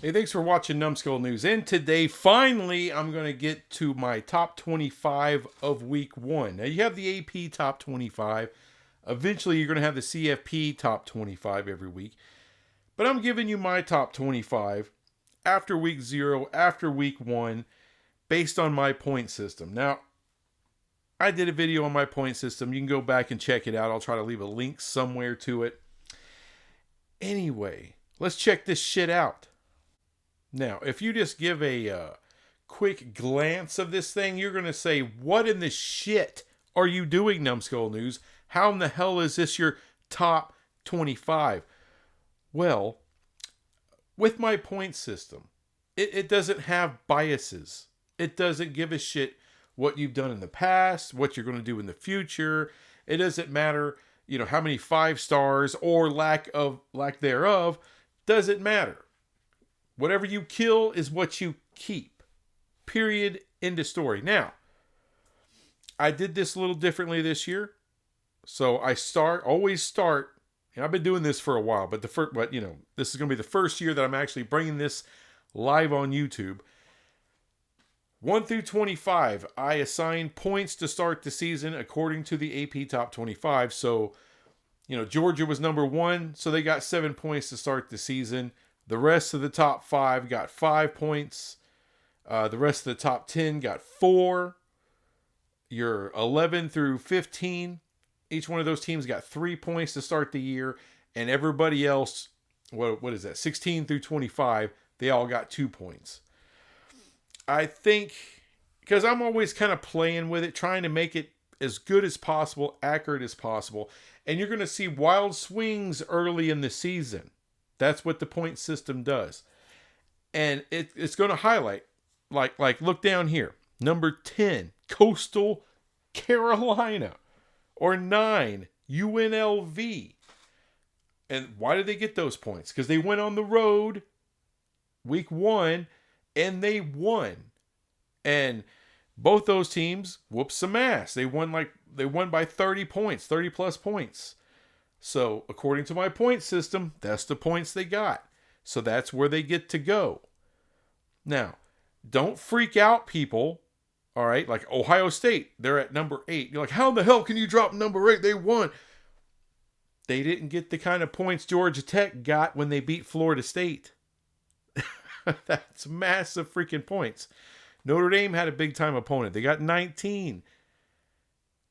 Hey, thanks for watching Numbskull News. And today, finally, I'm going to get to my top 25 of week 1. Now, you have the AP top 25. Eventually, you're going to have the CFP top 25 every week. But I'm giving you my top 25 after week 0, after week 1, based on my point system. Now, I did a video on my point system. You can go back and check it out. I'll try to leave a link somewhere to it. Anyway, let's check this shit out. Now, if you just give a quick glance of this thing, you're going to say, what in the shit are you doing, Numbskull News? How in the hell is this your top 25? Well, with my point system, it doesn't have biases. It doesn't give a shit what you've done in the past, what you're going to do in the future. It doesn't matter, how many 5 stars or lack thereof. Doesn't matter. Whatever you kill is what you keep. Period. End of story. Now, I did this a little differently this year. So I always start, and I've been doing this for a while, but this is going to be the first year that I'm actually bringing this live on YouTube. 1 through 25, I assign points to start the season according to the AP Top 25. So, Georgia was number 1, so they got 7 points to start the season. The rest of the top 5 got 5 points. The rest of the top 10 got 4. Your 11 through 15, each one of those teams got 3 points to start the year. And everybody else, what is that, 16 through 25, they all got 2 points. I think, because I'm always kind of playing with it, trying to make it as good as possible, accurate as possible. And you're going to see wild swings early in the season. That's what the point system does. And it's going to highlight, like look down here. Number 10, Coastal Carolina. Or 9, UNLV. And why did they get those points? Because they went on the road week 1 and they won. And both those teams whooped some ass. They won by 30 points, 30 plus points. So, according to my point system, that's the points they got. So, that's where they get to go. Now, don't freak out, people. All right? Like Ohio State, they're at number 8. You're like, how in the hell can you drop number 8? They won. They didn't get the kind of points Georgia Tech got when they beat Florida State. That's massive freaking points. Notre Dame had a big-time opponent. They got 19.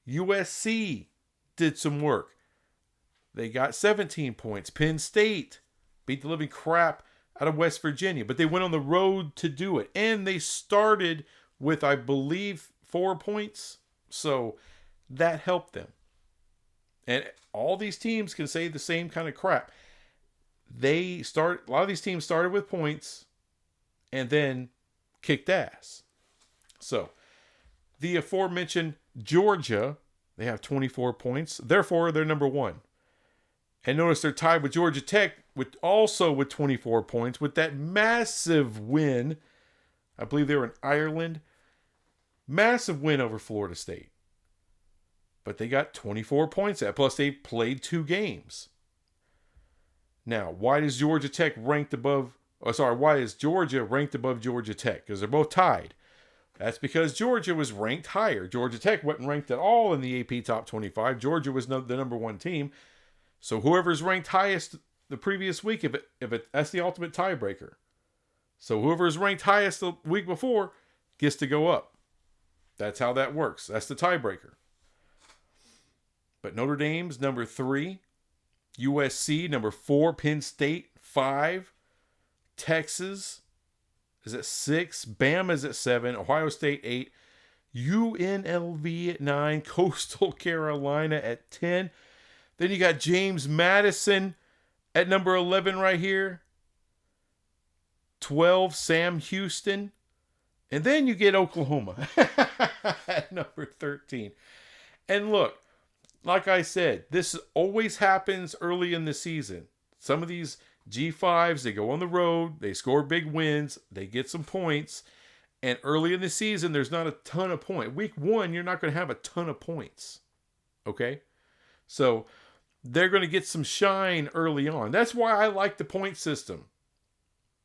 USC did some work. They got 17 points. Penn State beat the living crap out of West Virginia. But they went on the road to do it. And they started with, I believe, 4 points. So that helped them. And all these teams can say the same kind of crap. A lot of these teams started with points and then kicked ass. So the aforementioned Georgia, they have 24 points. Therefore, they're number 1. And notice they're tied with Georgia Tech with 24 points with that massive win. I believe they were in Ireland. Massive win over Florida State. But they got 24 points at. Plus they played 2 games. Now, why is Georgia ranked above Georgia Tech? Because they're both tied. That's because Georgia was ranked higher. Georgia Tech wasn't ranked at all in the AP Top 25. Georgia was the number 1 team. So whoever's ranked highest the previous week, that's the ultimate tiebreaker. So whoever's ranked highest the week before gets to go up. That's how that works. That's the tiebreaker. But Notre Dame's number 3, USC number 4, Penn State 5, Texas is at 6, Bama's at 7, Ohio State 8, UNLV at 9, Coastal Carolina at 10. Then you got James Madison at number 11 right here. 12, Sam Houston. And then you get Oklahoma at number 13. And look, like I said, this always happens early in the season. Some of these G5s, they go on the road, they score big wins, they get some points. And early in the season, there's not a ton of points. Week 1, you're not going to have a ton of points. Okay? So they're going to get some shine early on. That's why I like the point system.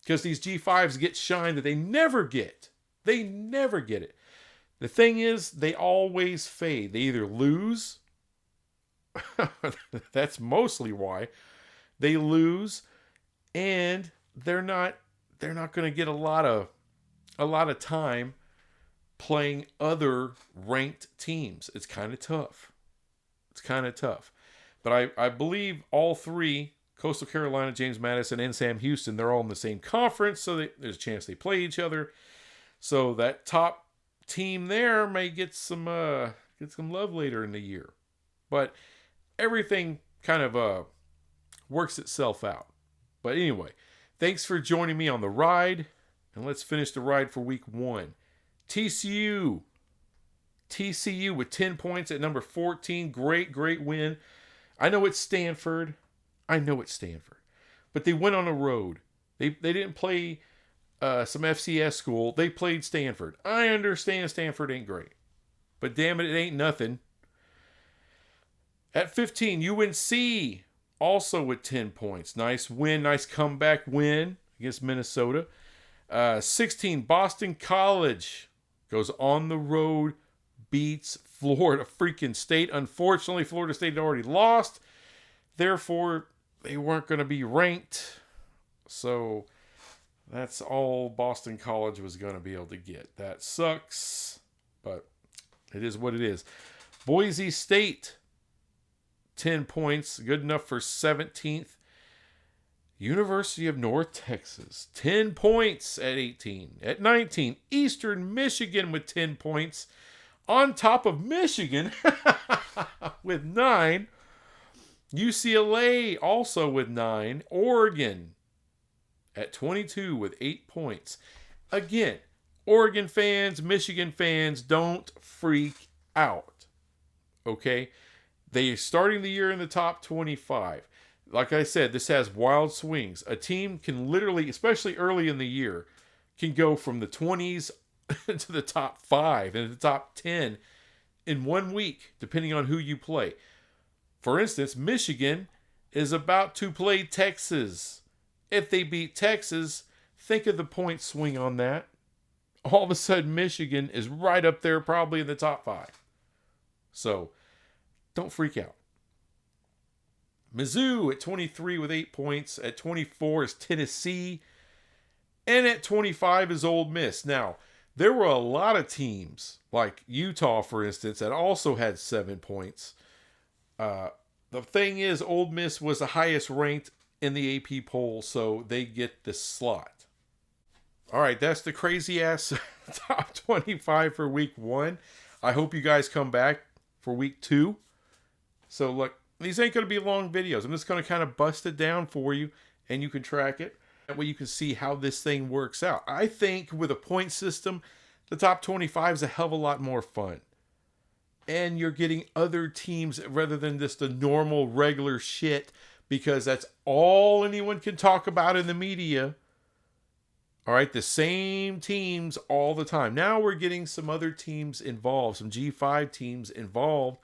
Because these G5s get shine that they never get. They never get it. The thing is, they always fade. They either lose. That's mostly why. They lose, and they're not going to get a lot of time playing other ranked teams. It's kind of tough. But I believe all three, Coastal Carolina, James Madison, and Sam Houston, they're all in the same conference, so there's a chance they play each other. So that top team there may get some love later in the year. But everything kind of works itself out. But anyway, thanks for joining me on the ride. And let's finish the ride for week 1. TCU with 10 points at number 14. Great win. I know it's Stanford. But they went on the road. They didn't play some FCS school. They played Stanford. I understand Stanford ain't great. But damn it ain't nothing. At 15, UNC also with 10 points. Nice win. Nice comeback win against Minnesota. 16, Boston College goes on the road, beats Florida freaking State. Unfortunately, Florida State had already lost. Therefore, they weren't going to be ranked. So that's all Boston College was going to be able to get. That sucks, but it is what it is. Boise State, 10 points, good enough for 17th. University of North Texas, 10 points at 18. At 19, Eastern Michigan with 10 points. On top of Michigan with 9. UCLA also with 9. Oregon at 22 with 8 points. Again, Oregon fans, Michigan fans, don't freak out. Okay? They're starting the year in the top 25. Like I said, this has wild swings. A team can literally, especially early in the year, can go from the 20s to the top 5 and the top 10 in 1 week, depending on who you play. For instance, Michigan is about to play Texas. If they beat Texas, think of the point swing on that. All of a sudden, Michigan is right up there, probably in the top 5. So, don't freak out. Mizzou at 23 with 8 points. At 24 is Tennessee. And at 25 is Ole Miss. Now, there were a lot of teams, like Utah, for instance, that also had 7 points. The thing is, Ole Miss was the highest ranked in the AP poll, so they get the slot. All right, that's the crazy-ass top 25 for week 1. I hope you guys come back for week 2. So, look, these ain't going to be long videos. I'm just going to kind of bust it down for you, and you can track it. That way you can see how this thing works out. I think with a point system, the top 25 is a hell of a lot more fun. And you're getting other teams rather than just the normal, regular shit, because that's all anyone can talk about in the media. All right, the same teams all the time. Now we're getting some other teams involved, some G5 teams involved.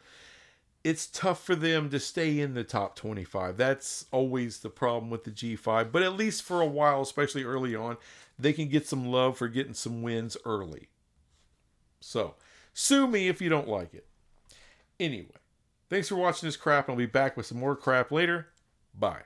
It's tough for them to stay in the top 25. That's always the problem with the G5. But at least for a while, especially early on, they can get some love for getting some wins early. So, sue me if you don't like it. Anyway, thanks for watching this crap, and I'll be back with some more crap later. Bye.